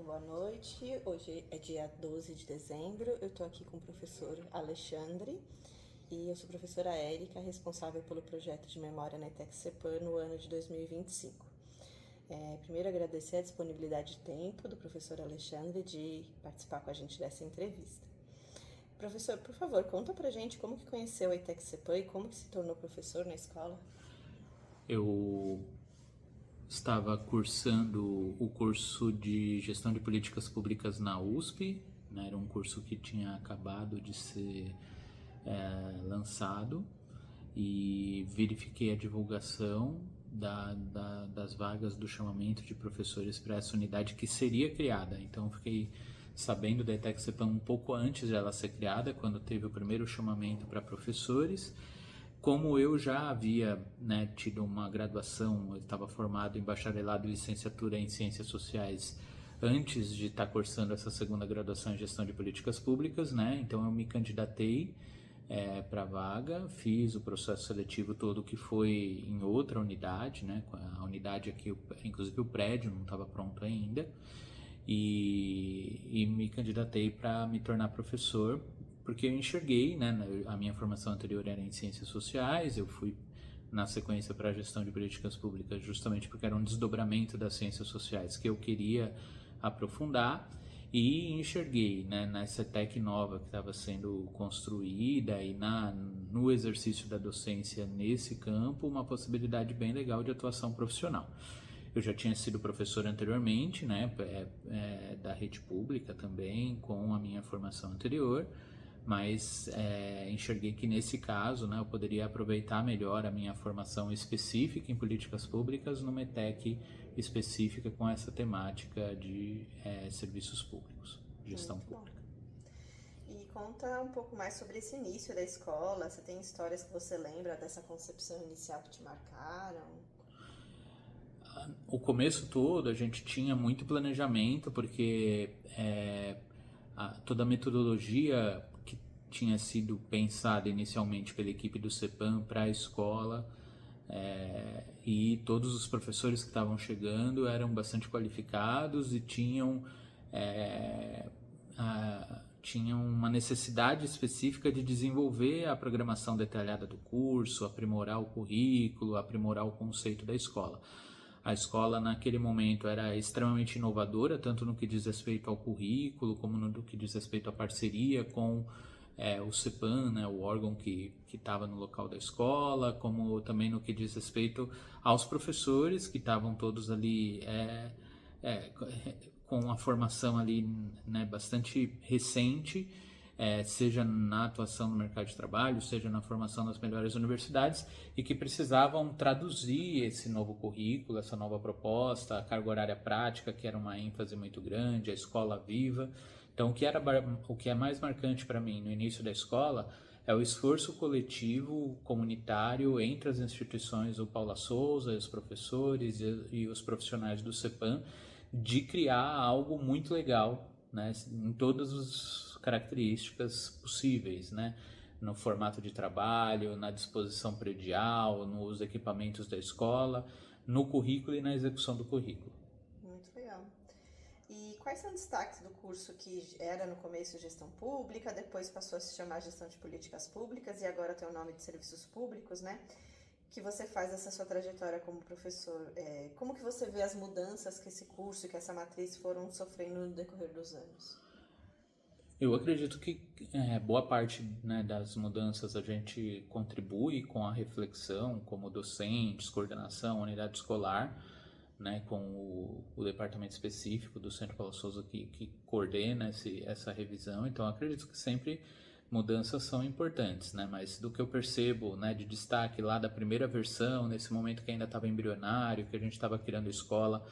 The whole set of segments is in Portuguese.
boa noite. Hoje é dia 12 de dezembro. Eu estou aqui com o professor Alexandre e eu sou a professora Érica, responsável pelo projeto de memória na ETEC CEPAM no ano de 2025. Primeiro, agradecer a disponibilidade de tempo do professor Alexandre de participar com a gente dessa entrevista. Professor, por favor, conta pra gente como que conheceu a ETEC CEPAM e como que se tornou professor na escola. Eu estava cursando o curso de Gestão de Políticas Públicas na USP, né? Era um curso que tinha acabado de ser lançado, e verifiquei a divulgação das vagas do chamamento de professores para essa unidade que seria criada. Então, fiquei sabendo da ETEC CEPAM um pouco antes de ela ser criada, quando teve o primeiro chamamento para professores. Como eu já havia tido uma graduação, eu estava formado em bacharelado e licenciatura em Ciências Sociais antes de estar cursando essa segunda graduação em Gestão de Políticas Públicas, então eu me candidatei para a vaga, fiz o processo seletivo todo que foi em outra unidade, a unidade aqui, inclusive o prédio não estava pronto ainda, e me candidatei para me tornar professor, porque eu enxerguei, a minha formação anterior era em Ciências Sociais, eu fui na sequência para a Gestão de Políticas Públicas justamente porque era um desdobramento das Ciências Sociais que eu queria aprofundar, e enxerguei nessa ETEC nova que estava sendo construída e no exercício da docência nesse campo uma possibilidade bem legal de atuação profissional. Eu já tinha sido professor anteriormente, da rede pública também, com a minha formação anterior, mas enxerguei que nesse caso eu poderia aproveitar melhor a minha formação específica em políticas públicas numa ETEC específica com essa temática de serviços públicos, gestão pública. E conta um pouco mais sobre esse início da escola. Você tem histórias que você lembra dessa concepção inicial que te marcaram? O começo todo a gente tinha muito planejamento, porque toda a metodologia que tinha sido pensada inicialmente pela equipe do CEPAM para a escola, e todos os professores que estavam chegando eram bastante qualificados e tinham uma necessidade específica de desenvolver a programação detalhada do curso, aprimorar o currículo, aprimorar o conceito da escola. A escola, naquele momento, era extremamente inovadora, tanto no que diz respeito ao currículo, como no que diz respeito à parceria com o CEPAM, o órgão que estava no local da escola, como também no que diz respeito aos professores, que estavam todos ali com a formação ali bastante recente, seja na atuação no mercado de trabalho, seja na formação das melhores universidades, e que precisavam traduzir esse novo currículo, essa nova proposta, a carga horária prática, que era uma ênfase muito grande, a escola viva. Então, o que é mais marcante para mim no início da escola é o esforço coletivo, comunitário, entre as instituições, o Paula Souza, os professores e os profissionais do CEPAM, de criar algo muito legal, em todas as características possíveis, no formato de trabalho, na disposição predial, nos equipamentos da escola, no currículo e na execução do currículo. Muito legal. E quais são os destaques do curso que era no começo Gestão Pública, depois passou a se chamar Gestão de Políticas Públicas e agora tem o nome de Serviços Públicos, que você faz essa sua trajetória como professor? Como que você vê as mudanças que esse curso e que essa matriz foram sofrendo no decorrer dos anos? Eu acredito que boa parte das mudanças a gente contribui com a reflexão, como docentes, coordenação, unidade escolar, com o departamento específico do Centro Paula Souza que coordena essa revisão. Então, acredito que sempre mudanças são importantes, mas do que eu percebo de destaque lá da primeira versão, nesse momento que ainda estava embrionário, que a gente estava criando escola,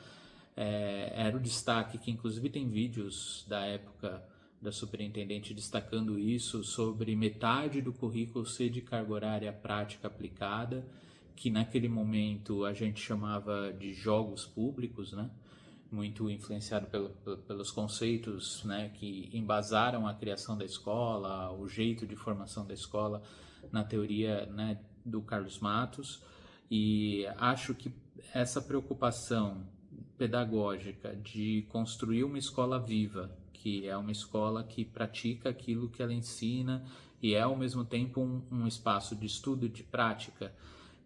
era o destaque, que inclusive tem vídeos da época da superintendente destacando isso, sobre metade do currículo ser de carga horária prática aplicada, que naquele momento a gente chamava de jogos públicos, muito influenciado pelos conceitos que embasaram a criação da escola, o jeito de formação da escola na teoria do Carlos Matos. E acho que essa preocupação pedagógica de construir uma escola viva, que é uma escola que pratica aquilo que ela ensina e é ao mesmo tempo um espaço de estudo, de prática,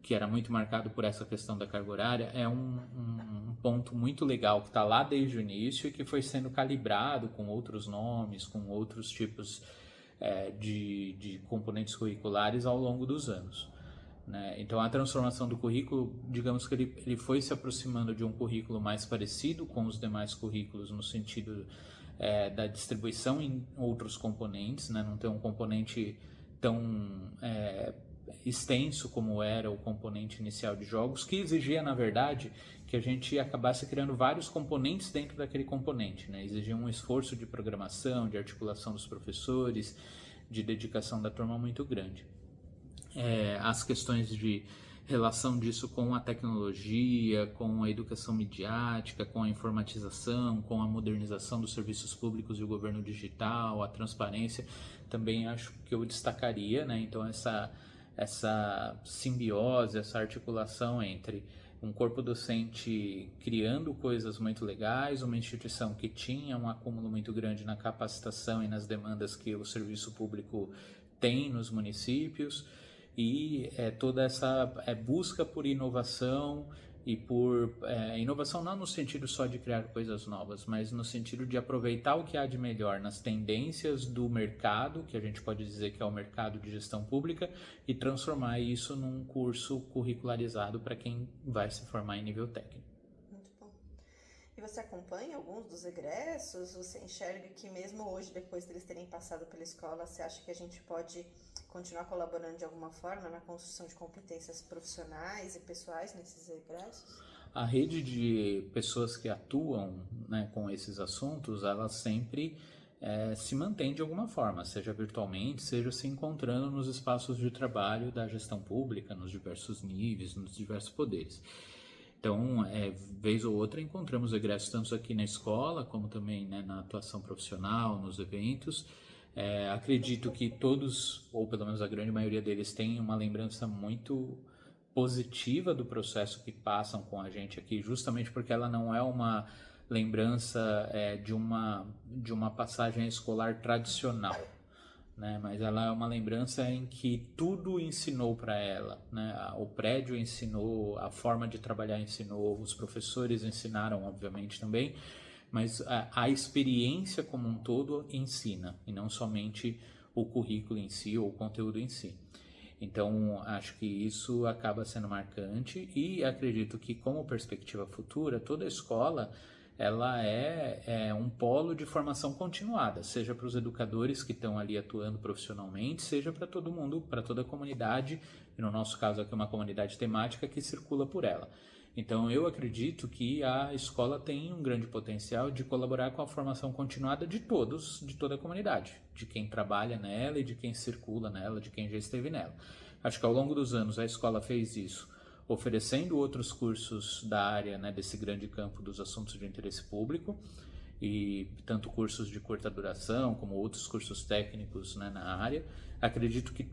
que era muito marcado por essa questão da carga horária, é um ponto muito legal que está lá desde o início e que foi sendo calibrado com outros nomes, com outros tipos de componentes curriculares ao longo dos anos. Né? Então, a transformação do currículo, digamos que ele foi se aproximando de um currículo mais parecido com os demais currículos no sentido da distribuição em outros componentes, né? Não ter um componente tão extenso como era o componente inicial de jogos, que exigia, na verdade, que a gente acabasse criando vários componentes dentro daquele componente, né? Exigia um esforço de programação, de articulação dos professores, de dedicação da turma muito grande. As questões de relação disso com a tecnologia, com a educação midiática, com a informatização, com a modernização dos serviços públicos e o governo digital, a transparência, também acho que eu destacaria, né? Então essa simbiose, essa articulação entre um corpo docente criando coisas muito legais, uma instituição que tinha um acúmulo muito grande na capacitação e nas demandas que o serviço público tem nos municípios, e toda essa busca por inovação e por inovação não no sentido só de criar coisas novas, mas no sentido de aproveitar o que há de melhor nas tendências do mercado, que a gente pode dizer que é o mercado de gestão pública, e transformar isso num curso curricularizado para quem vai se formar em nível técnico. Muito bom. E você acompanha alguns dos egressos? Você enxerga que mesmo hoje, depois deles terem passado pela escola, você acha que a gente pode continuar colaborando de alguma forma na construção de competências profissionais e pessoais nesses egressos? A rede de pessoas que atuam, né, com esses assuntos, ela sempre se mantém de alguma forma, seja virtualmente, seja se encontrando nos espaços de trabalho da gestão pública, nos diversos níveis, nos diversos poderes. Então, vez ou outra, encontramos egressos tanto aqui na escola, como também, né, na atuação profissional, nos eventos. Acredito que todos, ou pelo menos a grande maioria deles, têm uma lembrança muito positiva do processo que passam com a gente aqui, justamente porque ela não é uma lembrança de uma passagem escolar tradicional, né? Mas ela é uma lembrança em que tudo ensinou para ela, né? O prédio ensinou, a forma de trabalhar ensinou, os professores ensinaram, obviamente, também, mas a experiência como um todo ensina, e não somente o currículo em si ou o conteúdo em si. Então, acho que isso acaba sendo marcante, e acredito que, como perspectiva futura, toda escola ela é um polo de formação continuada, seja para os educadores que estão ali atuando profissionalmente, seja para todo mundo, para toda a comunidade, e no nosso caso aqui uma comunidade temática que circula por ela. Então, eu acredito que a escola tem um grande potencial de colaborar com a formação continuada de todos, de toda a comunidade, de quem trabalha nela e de quem circula nela, de quem já esteve nela. Acho que ao longo dos anos a escola fez isso, oferecendo outros cursos da área, né, desse grande campo dos assuntos de interesse público, e tanto cursos de curta duração como outros cursos técnicos, né, na área. Acredito que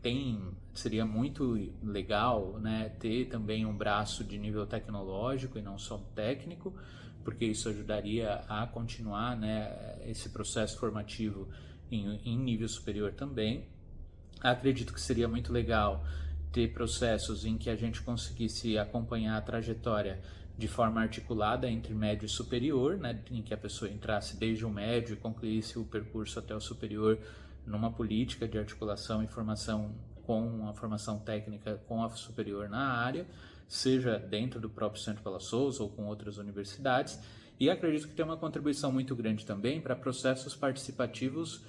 seria muito legal, né, ter também um braço de nível tecnológico e não só técnico, porque isso ajudaria a continuar, né, esse processo formativo em nível superior também. Acredito que seria muito legal ter processos em que a gente conseguisse acompanhar a trajetória de forma articulada entre médio e superior, né, em que a pessoa entrasse desde o médio e concluísse o percurso até o superior numa política de articulação e formação com a formação técnica com a superior na área, seja dentro do próprio Centro Paula Souza ou com outras universidades. E acredito que tem uma contribuição muito grande também para processos participativos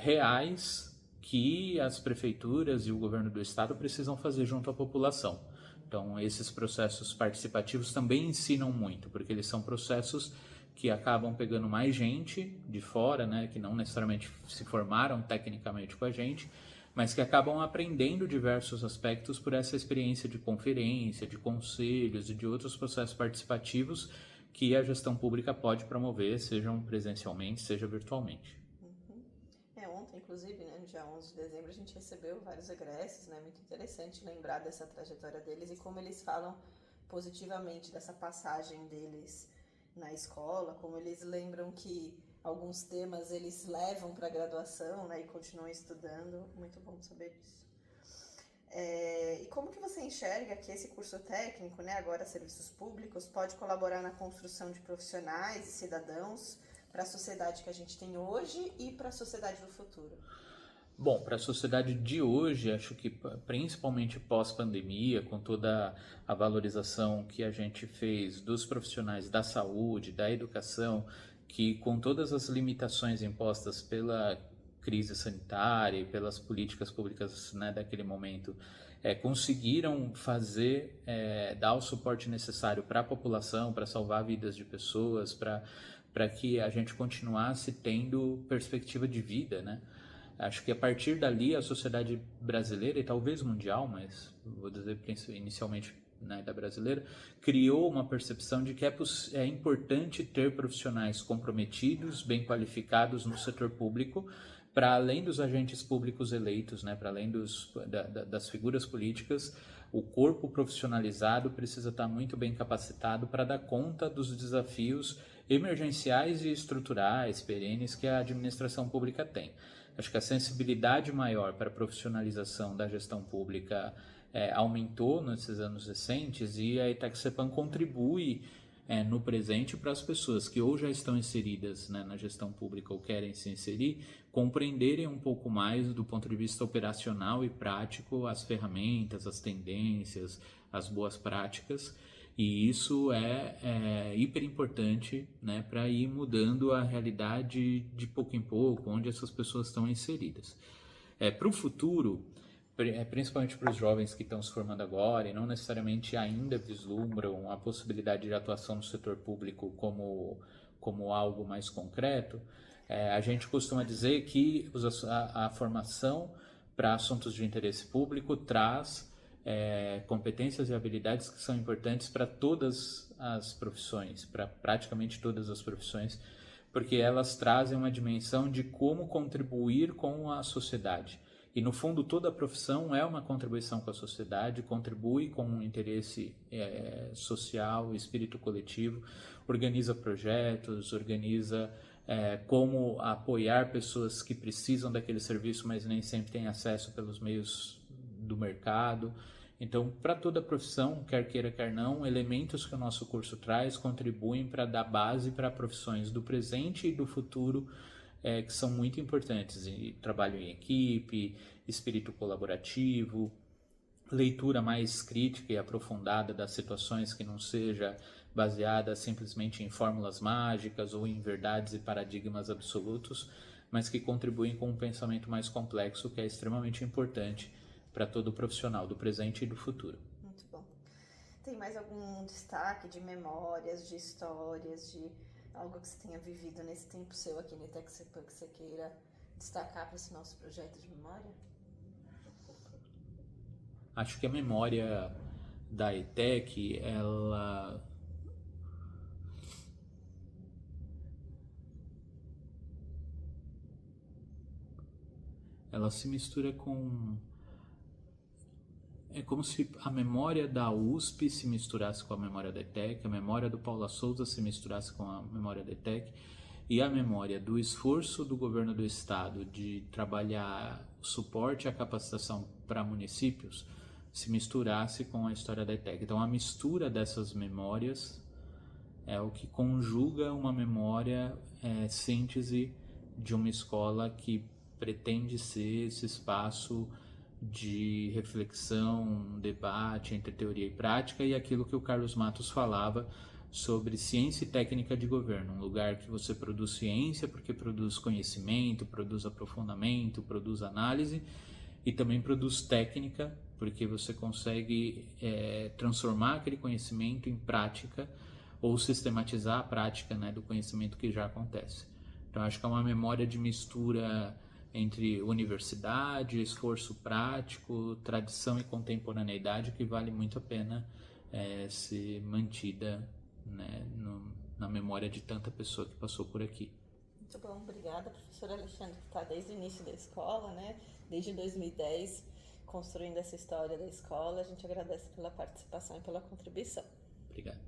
reais que as prefeituras e o governo do estado precisam fazer junto à população. Então, esses processos participativos também ensinam muito, porque eles são processos que acabam pegando mais gente de fora, né, que não necessariamente se formaram tecnicamente com a gente, mas que acabam aprendendo diversos aspectos por essa experiência de conferência, de conselhos e de outros processos participativos que a gestão pública pode promover, sejam presencialmente, seja virtualmente. Ontem, inclusive, né, no dia 11 de dezembro, a gente recebeu vários egressos, né, muito interessante lembrar dessa trajetória deles e como eles falam positivamente dessa passagem deles na escola, como eles lembram que alguns temas eles levam para a graduação, né, e continuam estudando. Muito bom saber disso. E como que você enxerga que esse curso técnico, né, agora serviços públicos, pode colaborar na construção de profissionais e cidadãos para a sociedade que a gente tem hoje e para a sociedade do futuro? Bom, para a sociedade de hoje, acho que principalmente pós-pandemia, com toda a valorização que a gente fez dos profissionais da saúde, da educação, que com todas as limitações impostas pela crise sanitária e pelas políticas públicas, né, daquele momento, conseguiram fazer, dar o suporte necessário para a população, para salvar vidas de pessoas, para que a gente continuasse tendo perspectiva de vida, né? Acho que a partir dali a sociedade brasileira, e talvez mundial, mas vou dizer inicialmente, né, da brasileira, criou uma percepção de que é importante ter profissionais comprometidos, bem qualificados no setor público, para além dos agentes públicos eleitos, né, para além das figuras políticas. O corpo profissionalizado precisa estar muito bem capacitado para dar conta dos desafios emergenciais e estruturais, perenes, que a administração pública tem. Acho que a sensibilidade maior para a profissionalização da gestão pública aumentou nesses anos recentes, e a Itexepan contribui no presente para as pessoas que ou já estão inseridas, né, na gestão pública ou querem se inserir, compreenderem um pouco mais do ponto de vista operacional e prático as ferramentas, as tendências, as boas práticas. E isso é hiper importante, né, para ir mudando a realidade de pouco em pouco, onde essas pessoas estão inseridas. Para o futuro, principalmente para os jovens que estão se formando agora e não necessariamente ainda vislumbram a possibilidade de atuação no setor público como algo mais concreto, a gente costuma dizer que a formação para assuntos de interesse público traz competências e habilidades que são importantes para todas as profissões, para praticamente todas as profissões, porque elas trazem uma dimensão de como contribuir com a sociedade. E, no fundo, toda a profissão é uma contribuição com a sociedade, contribui com um interesse social, espírito coletivo, organiza projetos, organiza como apoiar pessoas que precisam daquele serviço, mas nem sempre têm acesso pelos meios do mercado. Então, para toda a profissão, quer queira, quer não, elementos que o nosso curso traz contribuem para dar base para profissões do presente e do futuro, que são muito importantes. E trabalho em equipe, espírito colaborativo, leitura mais crítica e aprofundada das situações, que não seja baseada simplesmente em fórmulas mágicas ou em verdades e paradigmas absolutos, mas que contribuem com um pensamento mais complexo, que é extremamente importante para todo profissional do presente e do futuro. Muito bom. Tem mais algum destaque de memórias, de histórias, de algo que você tenha vivido nesse tempo seu aqui no Itexepan que você queira destacar para esse nosso projeto de memória? Acho que a memória da ETEC, ela se mistura com... É como se a memória da USP se misturasse com a memória da ETEC, a memória do Paula Souza se misturasse com a memória da ETEC, e a memória do esforço do governo do estado de trabalhar suporte à capacitação para municípios se misturasse com a história da ETEC. Então, a mistura dessas memórias é o que conjuga uma memória síntese de uma escola que pretende ser esse espaço de reflexão, debate entre teoria e prática, e aquilo que o Carlos Matos falava sobre ciência e técnica de governo, um lugar que você produz ciência porque produz conhecimento, produz aprofundamento, produz análise, e também produz técnica porque você consegue transformar aquele conhecimento em prática ou sistematizar a prática, né, do conhecimento que já acontece. Então, acho que é uma memória de mistura entre universidade, esforço prático, tradição e contemporaneidade, que vale muito a pena ser mantida, né, na memória de tanta pessoa que passou por aqui. Muito bom, obrigada, professor Alexandre, que está desde o início da escola, né, desde 2010, construindo essa história da escola. A gente agradece pela participação e pela contribuição. Obrigado.